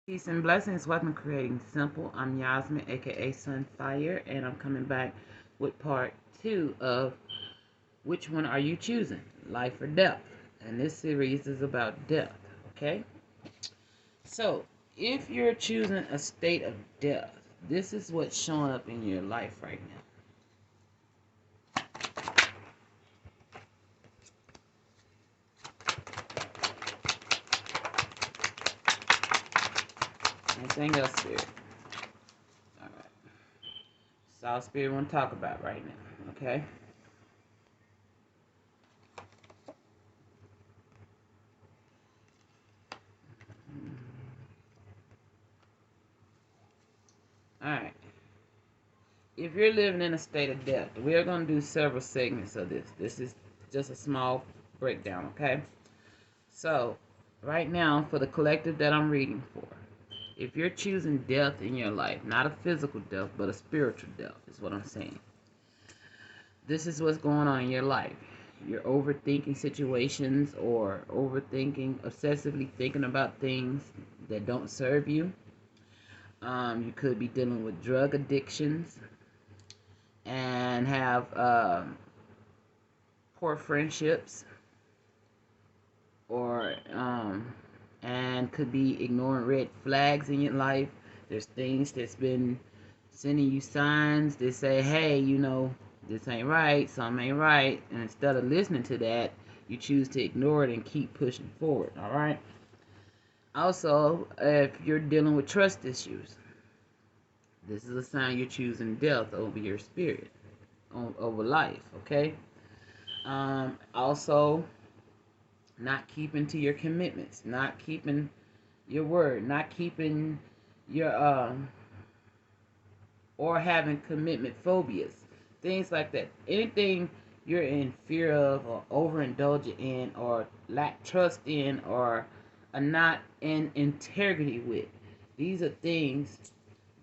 Peace and blessings. Welcome to Creating Simple. I'm Yasmin, aka Sunfire, and I'm coming back with part two of which one are you choosing, life or death? And this series is about death. Okay. So if you're choosing a state of death, this is what's showing up in your life right now. Anything else, Spirit? All right. South Spirit want to talk about right now. Okay. All right. If you're living in a state of death, we are going to do several segments of this. This is just a small breakdown, okay? So, right now, for the collective that I'm reading for, if you're choosing death in your life, not a physical death, but a spiritual death, is what I'm saying. This is what's going on in your life. You're overthinking situations or overthinking, obsessively thinking about things that don't serve you. You could be dealing with drug addictions and have poor friendships, or and could be ignoring red flags in your life. There's things that's been sending you signs that say, hey, this ain't right, something ain't right, and instead of listening to that, you choose to ignore it and keep pushing forward. All right. Also, if you're dealing with trust issues, this is a sign you're choosing death over your spirit, over life. Okay. Also, not keeping to your commitments, not keeping your word, not keeping your or having commitment phobias, things like that. Anything you're in fear of or overindulging in or lack trust in or are not in integrity with, these are things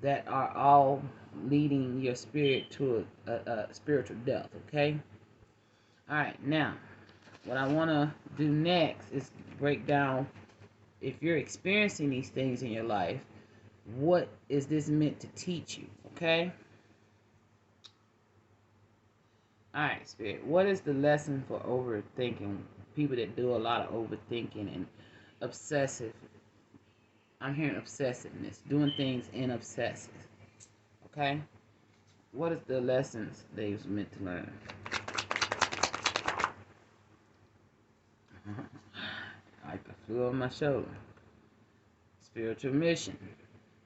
that are all leading your spirit to a spiritual death. Okay. All right. Now, what I want to do next is break down, if you're experiencing these things in your life, what is this meant to teach you? Okay? Alright, Spirit. What is the lesson for overthinking? People that do a lot of overthinking and obsessive. I'm hearing obsessiveness. Doing things in obsessive. Okay? What is the lessons they was meant to learn? Like the flew on my shoulder. Spiritual mission.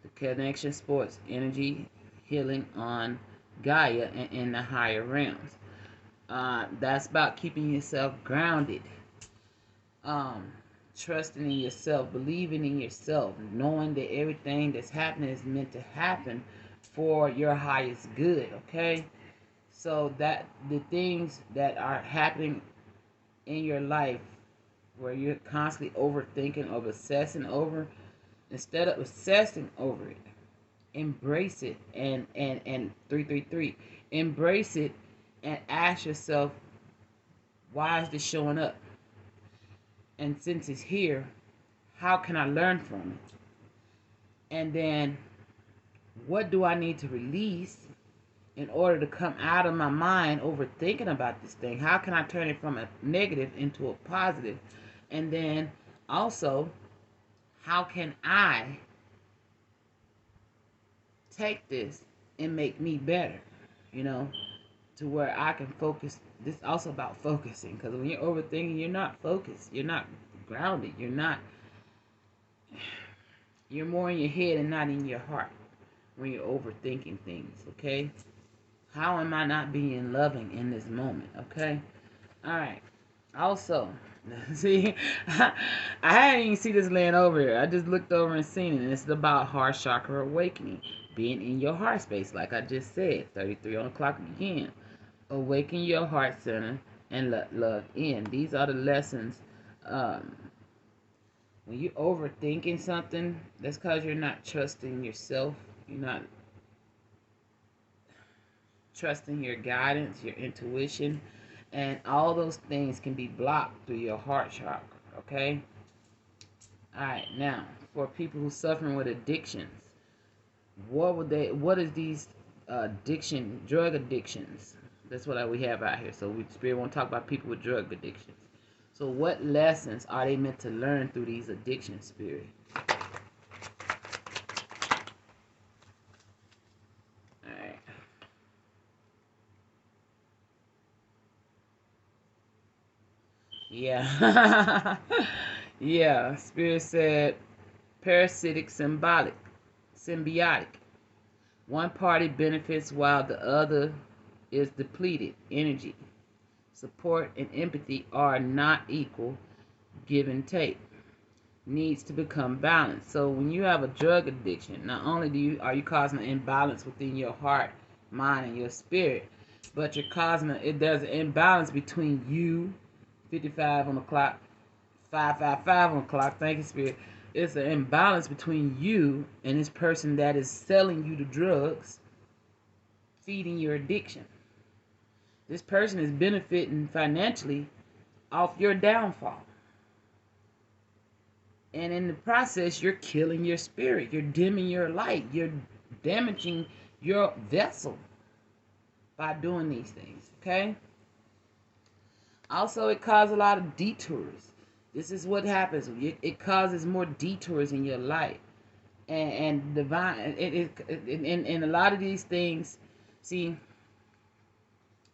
The connection sports energy healing on Gaia and in the higher realms. That's about keeping yourself grounded, um, trusting in yourself, believing in yourself, knowing that everything that's happening is meant to happen for your highest good. Okay, so that the things that are happening in your life, where you're constantly overthinking or obsessing over, instead of obsessing over it, embrace it, and 333, embrace it and ask yourself, why is this showing up? And since it's here, how can I learn from it? And then, what do I need to release in order to come out of my mind overthinking about this thing? How can I turn it from a negative into a positive? And then also, how can I take this and make me better? You know, to where I can focus. This is also about focusing, because when you're overthinking, you're not focused. You're not grounded. You're more in your head and not in your heart when you're overthinking things. Okay. How am I not being loving in this moment? Okay. All right. Also, see, I hadn't even see this laying over here. I just looked over and seen it, and it's about heart chakra awakening, being in your heart space, like I just said. 33 on the clock again. Awaken your heart center and let love in. These are the lessons. Um, when you're overthinking something, that's because you're not trusting yourself. You're not trusting your guidance, your intuition, and all those things can be blocked through your heart chakra. Okay. All right. Now, for people who suffering with addictions. What is these drug addictions? That's what we have out here. So we Spirit want to talk about people with drug addictions. So what lessons are they meant to learn through these addictions, Spirit? Alright. Yeah. Yeah. Spirit said parasitic symbiotic. One party benefits while the other is depleted. Energy, support, and empathy are not equal. Give and take needs to become balanced. So when you have a drug addiction, not only are you causing an imbalance within your heart, mind, and your spirit, but you're causing there's an imbalance between you, 55 on the clock, 555 on the clock. Thank you, Spirit. It's an imbalance between you and this person that is selling you the drugs, feeding your addiction. This person is benefiting financially off your downfall. And in the process, you're killing your spirit. You're dimming your light. You're damaging your vessel by doing these things, okay? Also, it causes a lot of detours. This is what happens. It causes more detours in your life. And divine, and a lot of these things, see,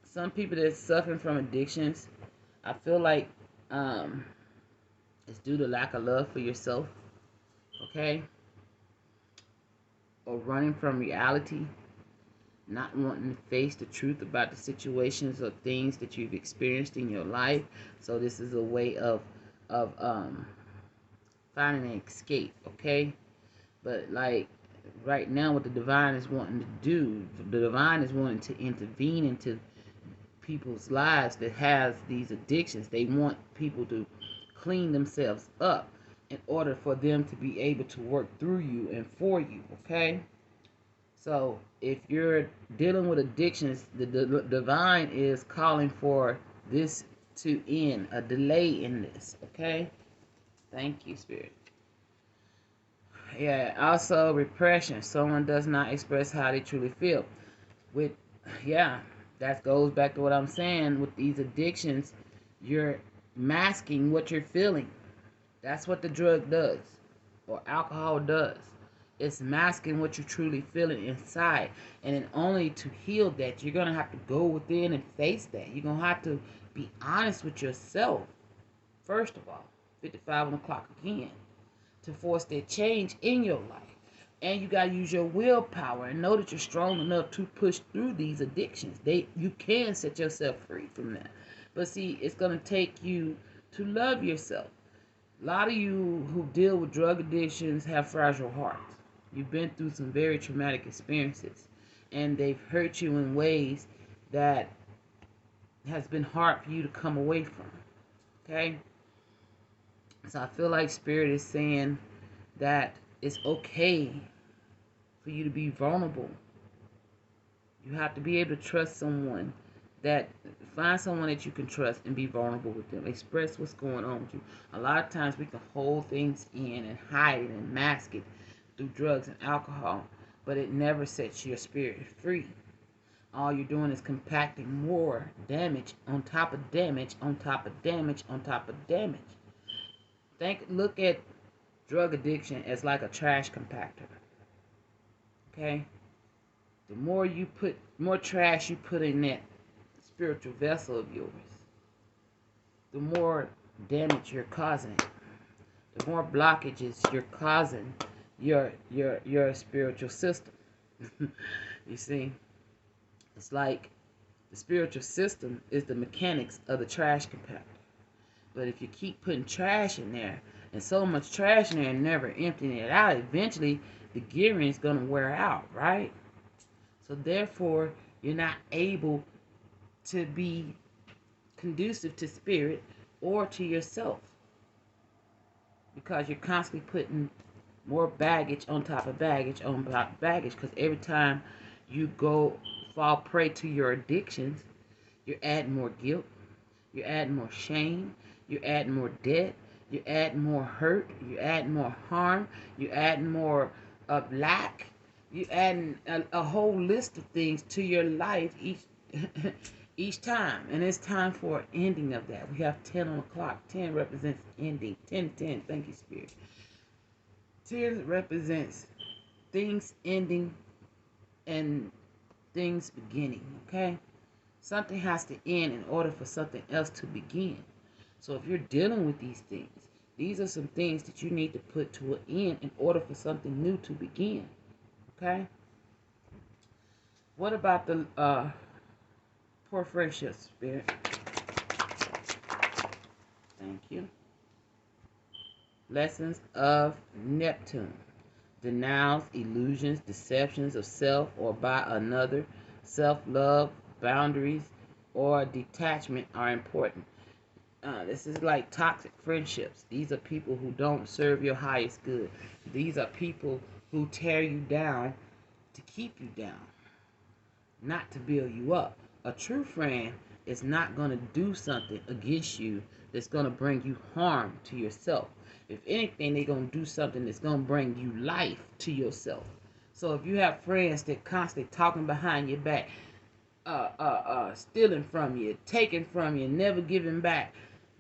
some people that suffering from addictions, I feel like it's due to lack of love for yourself, okay? Or running from reality, not wanting to face the truth about the situations or things that you've experienced in your life. So this is a way of finding an escape, okay? But like right now, what the divine is wanting to do, the divine is wanting to intervene into people's lives that has these addictions. They want people to clean themselves up in order for them to be able to work through you and for you, okay? So if you're dealing with addictions, the divine is calling for this to end, a delay in this, okay? Thank you, Spirit. Yeah, also repression. Someone does not express how they truly feel. With, yeah, that goes back to what I'm saying. With these addictions, you're masking what you're feeling. That's what the drug does, or alcohol does. It's masking what you're truly feeling inside. And then only to heal that, you're going to have to go within and face that. You're going to have to be honest with yourself, first of all, 55 on the clock again, to force that change in your life. And you got to use your willpower and know that you're strong enough to push through these addictions. You can set yourself free from that. But see, it's going to take you to love yourself. A lot of you who deal with drug addictions have fragile hearts. You've been through some very traumatic experiences, and they've hurt you in ways that has been hard for you to come away from. Okay? So I feel like Spirit is saying that it's okay for you to be vulnerable. You have to be able to trust someone, find someone that you can trust and be vulnerable with them. Express what's going on with you. A lot of times we can hold things in and hide it and mask it through drugs and alcohol, but it never sets your spirit free. All you're doing is compacting more damage on top of damage on top of damage on top of damage. Look at drug addiction as like a trash compactor. Okay? The more trash you put in that spiritual vessel of yours, the more damage you're causing. The more blockages you're causing your spiritual system. You see, it's like the spiritual system is the mechanics of the trash compactor. But if you keep putting trash in there, and so much trash in there and never emptying it out, eventually the gearing is going to wear out, right? So therefore, you're not able to be conducive to spirit or to yourself, because you're constantly putting more baggage on top of baggage on top of baggage, because every time you go fall prey to your addictions, you're adding more guilt, you're adding more shame, you're adding more debt, You add more hurt. You add more harm. You add more of lack. You add a whole list of things to your life each time. And it's time for an ending of that. We have 10 on the clock. 10 represents ending. 10, 10. Thank you, Spirit. 10 represents things ending and things beginning. Okay? Something has to end in order for something else to begin. So if you're dealing with these things, these are some things that you need to put to an end in order for something new to begin. Okay? What about the poor friendship, Spirit? Thank you. Lessons of Neptune. Denials, illusions, deceptions of self or by another, self-love, boundaries, or detachment are important. This is like toxic friendships. These are people who don't serve your highest good. These are people who tear you down to keep you down, not to build you up. A true friend is not going to do something against you that's going to bring you harm to yourself. If anything, they're going to do something that's going to bring you life to yourself. So if you have friends that constantly talking behind your back, stealing from you, taking from you, never giving back,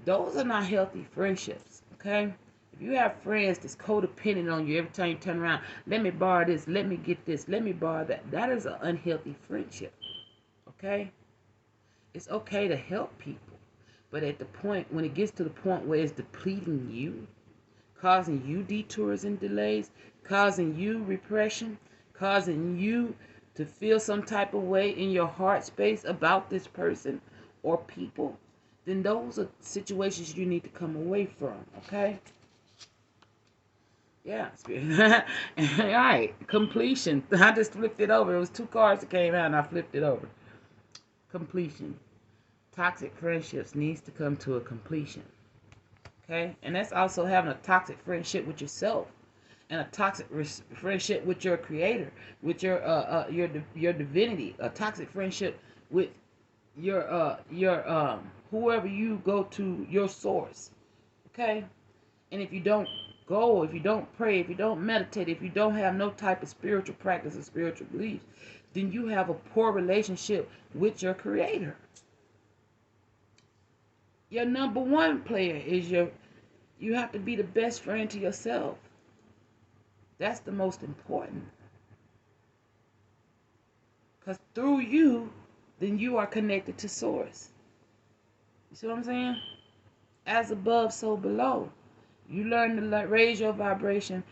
those are not healthy friendships, okay? If you have friends that's codependent on you every time you turn around, let me borrow this, let me get this, let me borrow that, that is an unhealthy friendship, okay? It's okay to help people, but at the point, when it gets to the point where it's depleting you, causing you detours and delays, causing you repression, causing you to feel some type of way in your heart space about this person or people, then those are situations you need to come away from, okay? Yeah, all right, completion. I just flipped it over. It was two cards that came out and I flipped it over. Completion. Toxic friendships needs to come to a completion, okay? And that's also having a toxic friendship with yourself and a toxic friendship with your creator, with your divinity, a toxic friendship with your whoever you go to, your source, okay? And if you don't go, if you don't pray, if you don't meditate, if you don't have no type of spiritual practice or spiritual beliefs, then you have a poor relationship with your creator. Your number one player is you have to be the best friend to yourself. That's the most important. Because through you, then you are connected to source. You see what I'm saying? As above, so below. You learn to raise your vibration,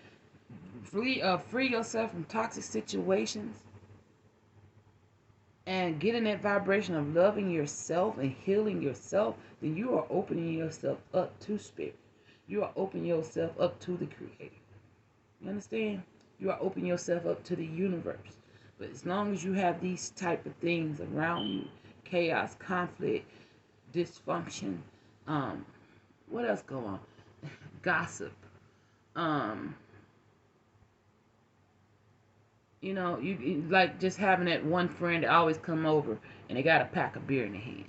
free yourself from toxic situations, and get in that vibration of loving yourself and healing yourself, then you are opening yourself up to spirit. You are opening yourself up to the creator. You understand? You are opening yourself up to the universe. But as long as you have these type of things around you, chaos, conflict, dysfunction, what else go on? Gossip. You like just having that one friend that always come over and they got a pack of beer in their hand.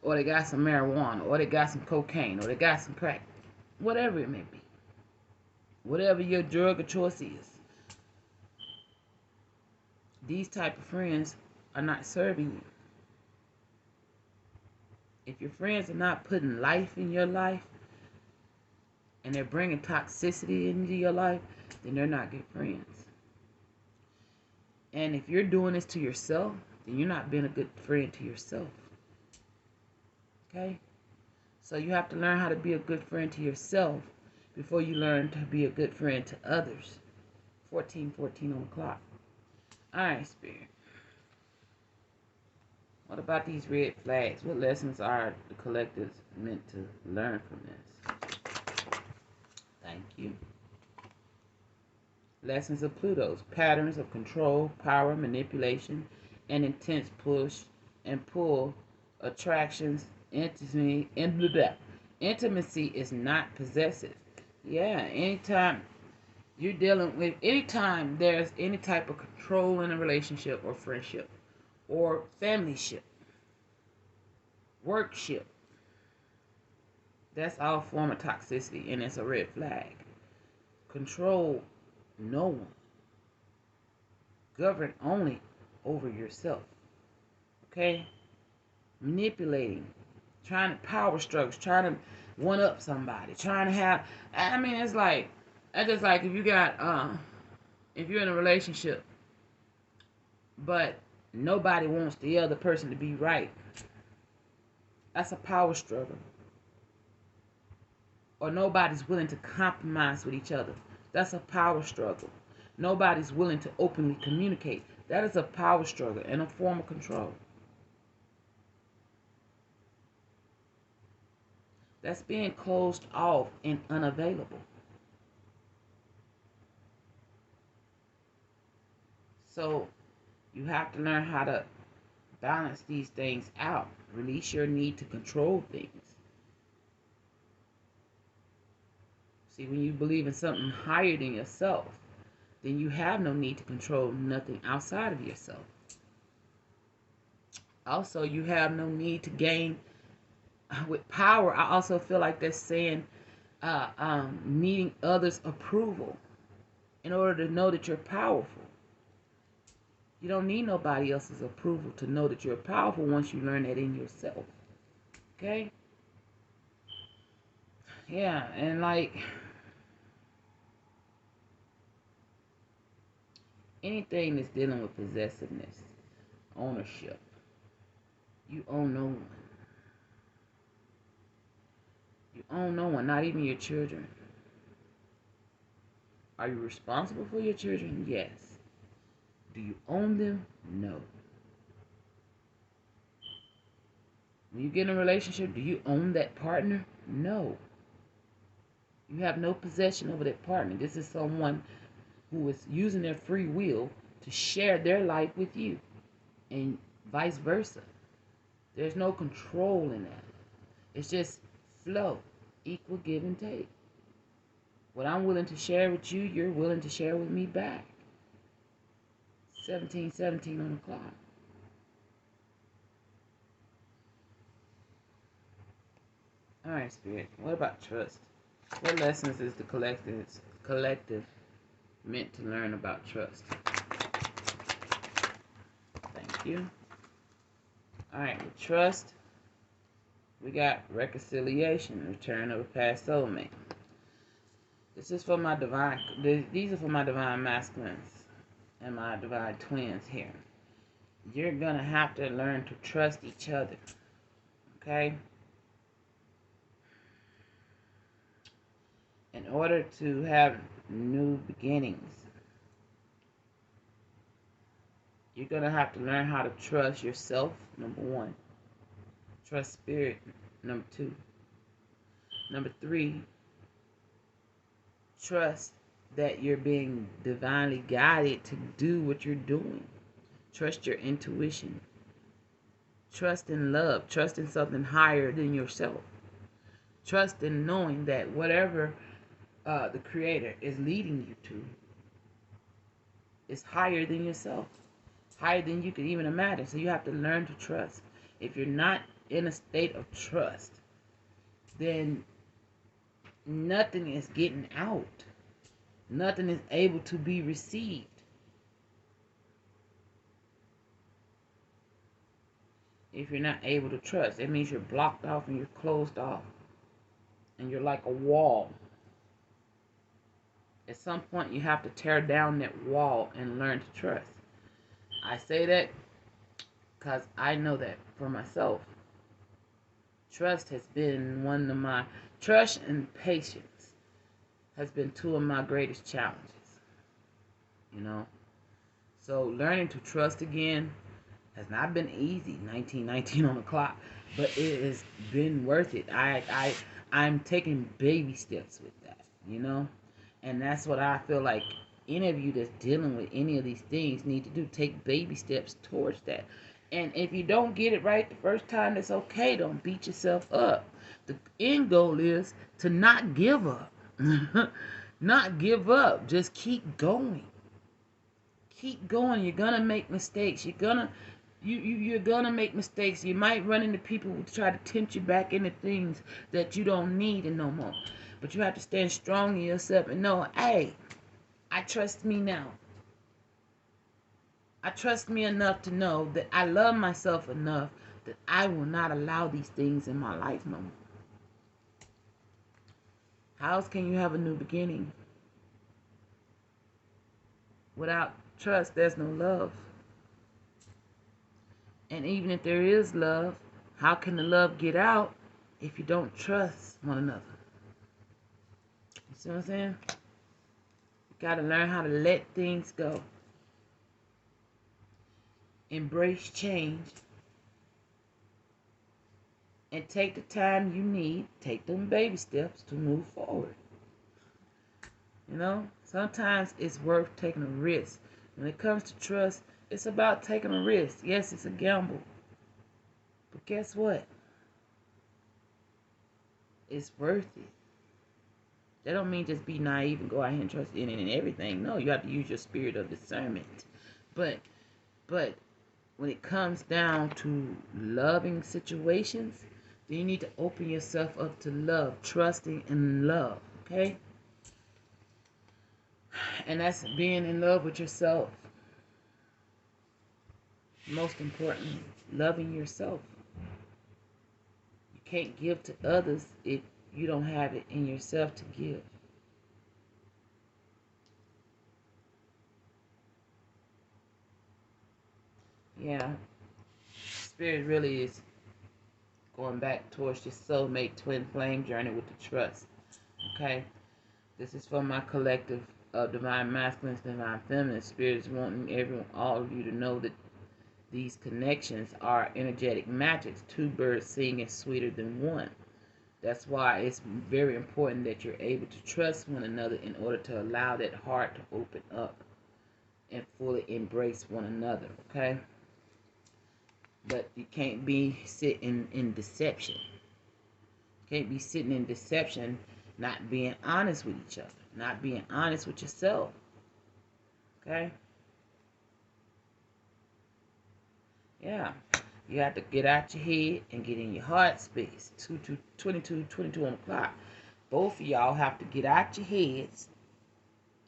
Or they got some marijuana, or they got some cocaine, or they got some crack. Whatever it may be. Whatever your drug of choice is. These type of friends are not serving you. If your friends are not putting life in your life and they're bringing toxicity into your life, then they're not good friends. And if you're doing this to yourself, then you're not being a good friend to yourself. Okay? So you have to learn how to be a good friend to yourself before you learn to be a good friend to others. 14:14 on the clock. Alright, Spirit. What about these red flags? What lessons are the collectives meant to learn from this? Thank you. Lessons of Pluto's patterns of control, power, manipulation, and intense push and pull, attractions, intimacy, and blah, blah. Intimacy is not possessive. Yeah, anytime anytime there's any type of control in a relationship or friendship or familyship, workship, That's all form of toxicity, and it's a red flag. Control no one. Govern only over yourself. Okay? Manipulating, trying to power strokes, trying to one up somebody, trying to have. I mean, it's like that's just like if you got if you're in a relationship, but nobody wants the other person to be right. That's a power struggle. Or nobody's willing to compromise with each other. That's a power struggle. Nobody's willing to openly communicate. That is a power struggle and a form of control. That's being closed off and unavailable. So you have to learn how to balance these things out. Release your need to control things. See, when you believe in something higher than yourself, then you have no need to control nothing outside of yourself. Also, you have no need to gain with power. I also feel like they're saying needing others' approval in order to know that you're powerful. You don't need nobody else's approval to know that you're powerful once you learn that in yourself. Okay? Yeah, and like anything that's dealing with possessiveness, ownership, you own no one. You own no one, not even your children. Are you responsible for your children? Yes. Do you own them? No. When you get in a relationship, do you own that partner? No. You have no possession over that partner. This is someone who is using their free will to share their life with you, and vice versa. There's no control in that. It's just flow, equal give and take. What I'm willing to share with you, you're willing to share with me back. 17:17 on the clock. All right, Spirit. What about trust? What lessons is the collective meant to learn about trust? Thank you. All right, with trust, we got reconciliation, return of a past soulmate. This is for my divine. These are for my divine masculines and my divine twins here. You're gonna have to learn to trust each other. Okay? In order to have new beginnings, you're gonna have to learn how to trust yourself, number one. Trust spirit, number two. Number three, trust that you're being divinely guided to do what you're doing. Trust your intuition. Trust in love. Trust in something higher than yourself. Trust in knowing that whatever the Creator is leading you to is higher than yourself. Higher than you could even imagine. So you have to learn to trust. If you're not in a state of trust, then nothing is getting out. Nothing is able to be received. If you're not able to trust, it means you're blocked off and you're closed off. And you're like a wall. At some point, you have to tear down that wall and learn to trust. I say that because I know that for myself. Trust has been one of my... Trust and patience has been two of my greatest challenges. You know? So learning to trust again has not been easy. 1919 on the clock. But it has been worth it. I'm taking baby steps with that. You know? And that's what I feel like any of you that's dealing with any of these things need to do. Take baby steps towards that. And if you don't get it right the first time, that's okay. Don't beat yourself up. The end goal is to not give up. Not give up. Just keep going. Keep going. You're going to make mistakes. You're going to You're gonna make mistakes. You might run into people who try to tempt you back into things that you don't need and no more. But you have to stand strong in yourself and know, hey, I trust me now. I trust me enough to know that I love myself enough that I will not allow these things in my life no more. How else can you have a new beginning? Without trust, there's no love. And even if there is love, how can the love get out if you don't trust one another? You see what I'm saying? You got to learn how to let things go. Embrace change. And take the time you need. Take them baby steps to move forward. You know, sometimes it's worth taking a risk. When it comes to trust, it's about taking a risk. Yes, it's a gamble. But guess what? It's worth it. That don't mean just be naive and go out here and trust in it and everything. No, you have to use your spirit of discernment. But when it comes down to loving situations, then you need to open yourself up to love, trusting and love. Okay? And that's being in love with yourself. Most importantly, loving yourself. You can't give to others if you don't have it in yourself to give. Yeah, Spirit really is going back towards your soulmate twin flame journey with the trust. Okay? This is for my collective of divine masculines, divine feminines. Spirit is wanting all of you to know that these connections are energetic matches. Two birds singing sweeter than one. That's why it's very important that you're able to trust one another in order to allow that heart to open up and fully embrace one another, okay? But you can't be sitting in deception. You can't be sitting in deception, not being honest with each other, not being honest with yourself, okay? Yeah. You have to get out your head and get in your heart space. 22 on the clock. Both of y'all have to get out your heads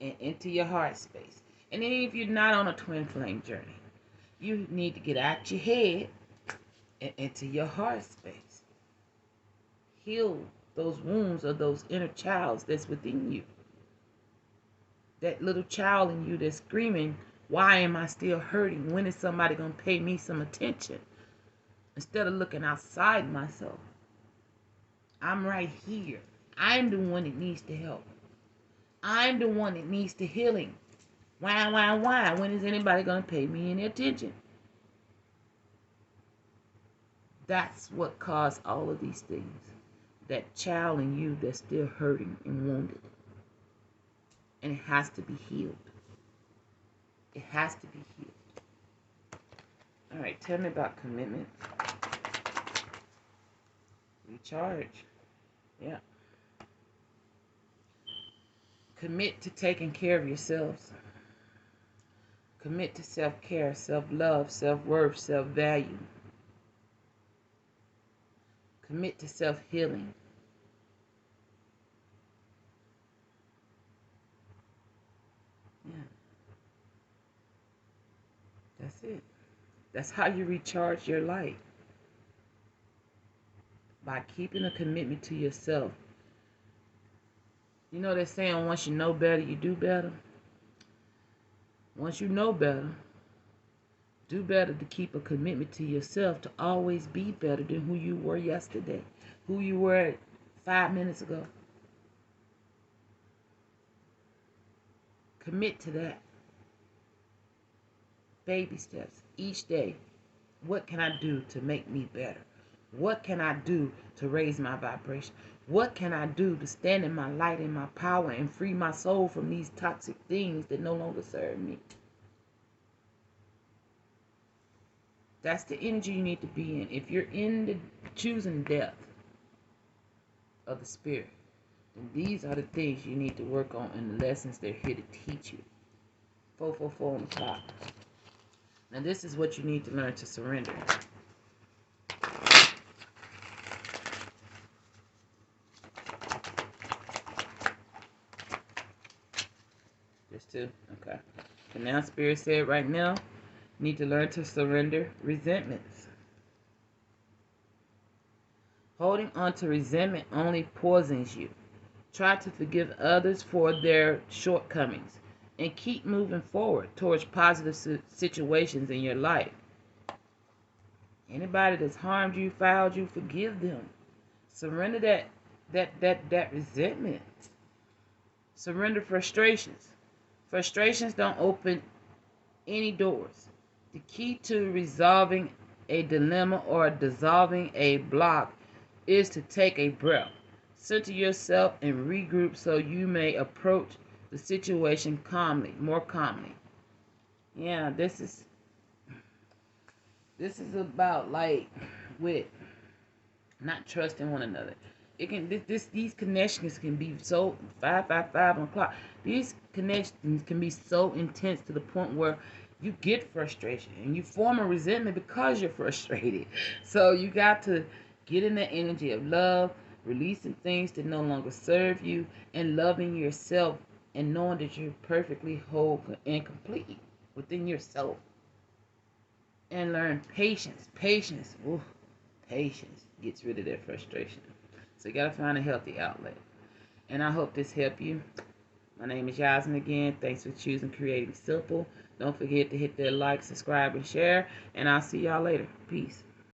and into your heart space. And then if you're not on a twin flame journey, you need to get out your head and into your heart space. Heal those wounds of those inner childs that's within you. That little child in you that's screaming, why am I still hurting? When is somebody going to pay me some attention? Instead of looking outside myself. I'm right here. I'm the one that needs the help. I'm the one that needs the healing. Why? When is anybody going to pay me any attention? That's what caused all of these things. That child in you that's still hurting and wounded. And it has to be healed. It has to be healed. All right, tell me about commitment. Recharge. Yeah. Commit to taking care of yourselves. Commit to self-care, self-love, self-worth, self-value. Commit to self-healing. Yeah. That's it. That's how you recharge your light. By keeping a commitment to yourself. You know they're saying once you know better, you do better. Once you know better, do better to keep a commitment to yourself to always be better than who you were yesterday, who you were 5 minutes ago. Commit to that. Baby steps each day. What can I do to make me better? What can I do to raise my vibration? What can I do to stand in my light and my power and free my soul from these toxic things that no longer serve me? That's the energy you need to be in. If you're in the choosing death of the spirit, then these are the things you need to work on and the lessons they're here to teach you. 444 on the clock. Now this is what you need to learn to surrender. This too? Okay. And now Spirit said right now, you need to learn to surrender resentments. Holding on to resentment only poisons you. Try to forgive others for their shortcomings and keep moving forward towards positive situations in your life. Anybody that's harmed you, fouled you, forgive them. Surrender that resentment. Surrender frustrations. Frustrations don't open any doors. The key to resolving a dilemma or dissolving a block is to take a breath. Center yourself and regroup so you may approach the situation calmly, more calmly. Yeah, this is about like with not trusting one another. It can these connections can be so 555 on the clock. These connections can be so intense to the point where you get frustration and you form a resentment because you're frustrated. So you got to get in the energy of love, releasing things that no longer serve you, and loving yourself and knowing that you're perfectly whole and complete within yourself. And learn patience. Patience gets rid of that frustration. So you gotta find a healthy outlet. And I hope this helped you. My name is Yasmin again. Thanks for choosing Creating Simple. Don't forget to hit that like, subscribe, and share. And I'll see y'all later. Peace.